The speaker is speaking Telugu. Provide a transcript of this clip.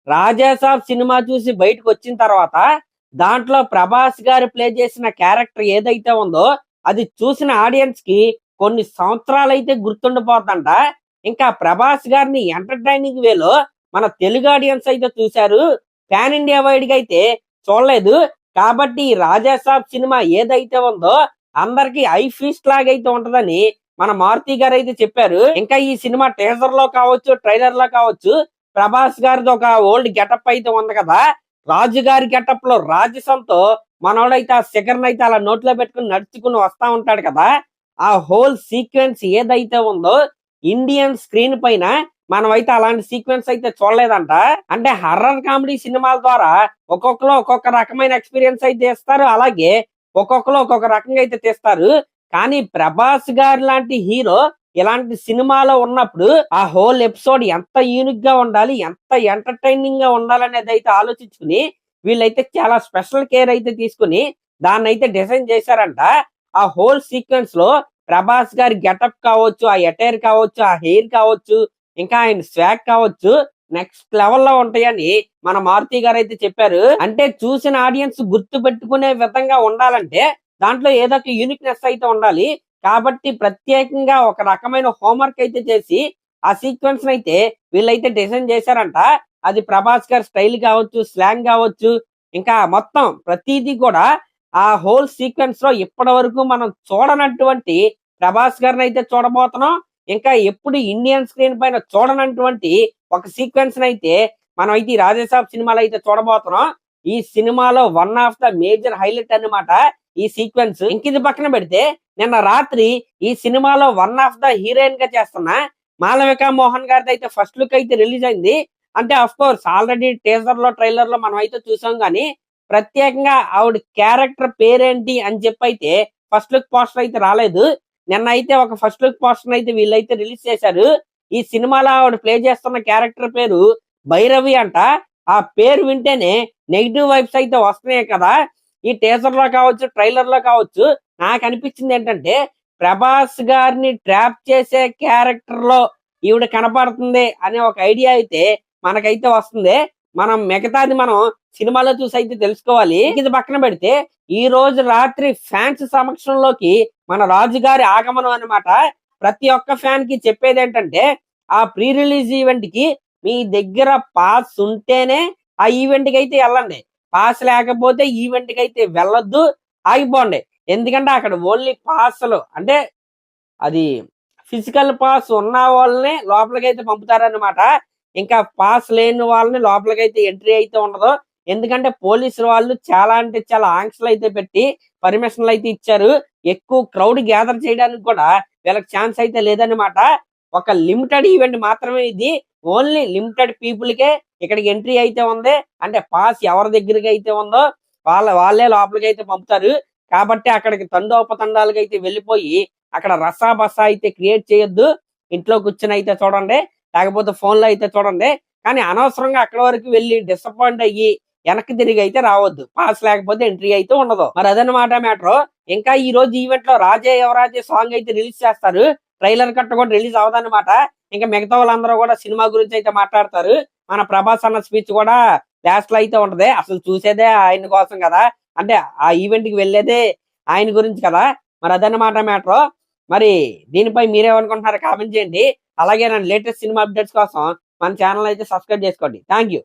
రాజాసాబ్ సినిమా చూసి బయటకు వచ్చిన తర్వాత దాంట్లో ప్రభాస్ గారు ప్లే చేసిన క్యారెక్టర్ ఏదైతే ఉందో అది చూసిన ఆడియన్స్ కి కొన్ని సంవత్సరాలు అయితే గుర్తుండిపోతుందంట. ఇంకా ప్రభాస్ గారిని ఎంటర్టైనింగ్ వేలో మన తెలుగు ఆడియన్స్ అయితే చూశారు, పాన్ ఇండియా వైడ్ గా అయితే చూడలేదు. కాబట్టి ఈ రాజాసాబ్ సినిమా ఏదైతే ఉందో అందరికి ఐ ఫీస్ట్ లాగా అయితే ఉంటదని మన మారుతి గారు అయితే చెప్పారు. ఇంకా ఈ సినిమా టీజర్ లో కావచ్చు, ట్రైలర్ లో కావచ్చు, ప్రభాస్ గారిది ఒక ఓల్డ్ గెటప్ అయితే ఉంది కదా, రాజు గారి గెటప్ లో రాజసంతో మనోడైతే ఆ శిఖర్ అయితే అలా నోట్లో పెట్టుకుని నడుచుకుని వస్తా ఉంటాడు కదా, ఆ హోల్ సీక్వెన్స్ ఏదైతే ఉందో ఇండియన్ స్క్రీన్ పైన మనం అయితే అలాంటి సీక్వెన్స్ అయితే చూడలేదంట. అంటే హర్రర్ కామెడీ సినిమాల ద్వారా ఒక్కొక్కరు ఒక్కొక్క రకమైన ఎక్స్పీరియన్స్ అయితే ఇస్తారు, అలాగే ఒక్కొక్కరు ఒక్కొక్క రకంగా అయితే తీస్తారు. కానీ ప్రభాస్ గారు లాంటి హీరో ఇలాంటి సినిమాలో ఉన్నప్పుడు ఆ హోల్ ఎపిసోడ్ ఎంత యూనిక్ గా ఉండాలి, ఎంత ఎంటర్టైనింగ్ గా ఉండాలనేది అయితే ఆలోచించుకుని వీళ్ళైతే చాలా స్పెషల్ కేర్ అయితే తీసుకుని దాన్ని అయితే డిజైన్ చేశారంట. ఆ హోల్ సీక్వెన్స్ లో ప్రభాస్ గారి గెటప్ కావచ్చు, ఆ ఎటైర్ కావచ్చు, ఆ హెయిర్ కావచ్చు, ఇంకా ఆయన స్వాగ్ కావచ్చు, నెక్స్ట్ లెవెల్లో ఉంటాయని మన మారుతి గారు అయితే చెప్పారు. అంటే చూసిన ఆడియన్స్ గుర్తు పెట్టుకునే విధంగా ఉండాలంటే దాంట్లో ఏదో ఒక యూనిక్నెస్ అయితే ఉండాలి. కాబట్టి ప్రత్యేకంగా ఒక రకమైన హోంవర్క్ అయితే చేసి ఆ సీక్వెన్స్ అయితే వీళ్ళైతే డిజైన్ చేశారంట. అది ప్రభాస్ గారి స్టైల్ కావచ్చు, స్లాంగ్ కావచ్చు, ఇంకా మొత్తం ప్రతిదీ కూడా ఆ హోల్ సీక్వెన్స్ లో ఇప్పటి వరకు మనం చూడనటువంటి ప్రభాస్ గారిని అయితే చూడబోతున్నాం. ఇంకా ఎప్పుడు ఇండియన్ స్క్రీన్ పైన చూడనటువంటి ఒక సీక్వెన్స్ అయితే మనం అయితే ఈ రాజాసాబ్ సినిమాలో అయితే చూడబోతున్నాం. ఈ సినిమాలో one of the major highlight అన్నమాట ఈ సీక్వెన్స్. ఇంకిది పక్కన పెడితే నిన్న రాత్రి ఈ సినిమాలో వన్ ఆఫ్ ద హీరోయిన్ గా చేస్తున్న మాలవిక మోహన్ గారిది అయితే ఫస్ట్ లుక్ అయితే రిలీజ్ అయింది. అంటే అఫ్ కోర్స్ ఆల్రెడీ టీజర్ లో ట్రైలర్ లో మనం అయితే చూసాం, కానీ ప్రత్యేకంగా ఆవిడ క్యారెక్టర్ పేరేంటి అని చెప్పి అయితే ఫస్ట్ లుక్ పోస్టర్ అయితే రాలేదు. నిన్న అయితే ఒక ఫస్ట్ లుక్ పోస్టర్ అయితే వీళ్ళైతే రిలీజ్ చేశారు. ఈ సినిమాలో ఆవిడ ప్లే చేస్తున్న క్యారెక్టర్ పేరు భైరవి అంట. ఆ పేరు వింటేనే నెగిటివ్ వైబ్స్ అయితే వస్తున్నాయి కదా. ఈ టీజర్ లో కావచ్చు, ట్రైలర్ లో కావచ్చు, నాకు అనిపించింది ఏంటంటే ప్రభాస్ గారిని ట్రాప్ చేసే క్యారెక్టర్ లో ఈవిడ కనపడుతుంది అనే ఒక ఐడియా అయితే మనకైతే వస్తుంది. మనం మిగతాది మనం సినిమాలో చూసి అయితే తెలుసుకోవాలి. ఇది పక్కన పెడితే ఈ రోజు రాత్రి ఫ్యాన్స్ సమక్షంలోకి మన రాజుగారి ఆగమనం అన్నమాట. ప్రతి ఒక్క ఫ్యాన్ కి చెప్పేది ఏంటంటే ఆ ప్రీ రిలీజ్ ఈవెంట్ కి మీ దగ్గర పాస్ ఉంటేనే ఆ ఈవెంట్ కి అయితే వెళ్ళండి, పాస్ లేకపోతే ఈవెంట్ కి అయితే వెళ్ళొద్దు, ఆగిపోండి. ఎందుకంటే అక్కడ ఓన్లీ పాస్లు అంటే అది ఫిజికల్ పాస్ ఉన్న వాళ్ళని లోపలికి అయితే పంపుతారన్నమాట. ఇంకా పాస్ లేని వాళ్ళని లోపలికి అయితే ఎంట్రీ అయితే ఉండదు. ఎందుకంటే పోలీసులు వాళ్ళు చాలా అంటే చాలా ఆంక్షలు అయితే పెట్టి పర్మిషన్లు అయితే ఇచ్చారు. ఎక్కువ క్రౌడ్ గ్యాదర్ చేయడానికి కూడా వీళ్ళకి ఛాన్స్ అయితే లేదన్నమాట. ఒక లిమిటెడ్ ఈవెంట్ మాత్రమే ఇది, ఓన్లీ లిమిటెడ్ పీపుల్ కే ఇక్కడికి ఎంట్రీ అయితే ఉంది. అంటే పాస్ ఎవరి దగ్గరికి అయితే ఉందో వాళ్ళే లోపలికి అయితే పంపుతారు. కాబట్టి అక్కడికి తండోపతండాలుగా అయితే వెళ్ళిపోయి అక్కడ రసాబసా అయితే క్రియేట్ చేయొద్దు. ఇంట్లో కూర్చొని అయితే చూడండి, లేకపోతే ఫోన్లో అయితే చూడండి. కానీ అనవసరంగా అక్కడ వరకు వెళ్ళి డిసప్పాయింట్ అయ్యి వెనక్కి తిరిగి అయితే రావద్దు, పాస్ లేకపోతే ఎంట్రీ అయితే ఉండదు. మరి అదనమాట మ్యాటర్. ఇంకా ఈ రోజు ఈవెంట్ లో రాజే యువరాజే సాంగ్ అయితే రిలీజ్ చేస్తారు. ట్రైలర్ కట్ట కూడా రిలీజ్ అవదన్నమాట. ఇంకా మిగతా వాళ్ళందరూ కూడా సినిమా గురించి అయితే మాట్లాడతారు. మన ప్రభాస్ అన్న స్పీచ్ కూడా లాస్ట్ లో అయితే ఉంటది. అసలు చూసేదే ఆయన కోసం కదా, అంటే ఆ ఈవెంట్ కి వెళ్ళేదే ఆయన గురించి కదా. మరి అదన్నమాట మ్యాటర్. మరి దీనిపై మీరేమనుకుంటున్నారో కామెంట్ చేయండి. అలాగే నా లేటెస్ట్ సినిమా అప్డేట్స్ కోసం మన ఛానల్ అయితే సబ్స్క్రైబ్ చేసుకోండి. Thank you.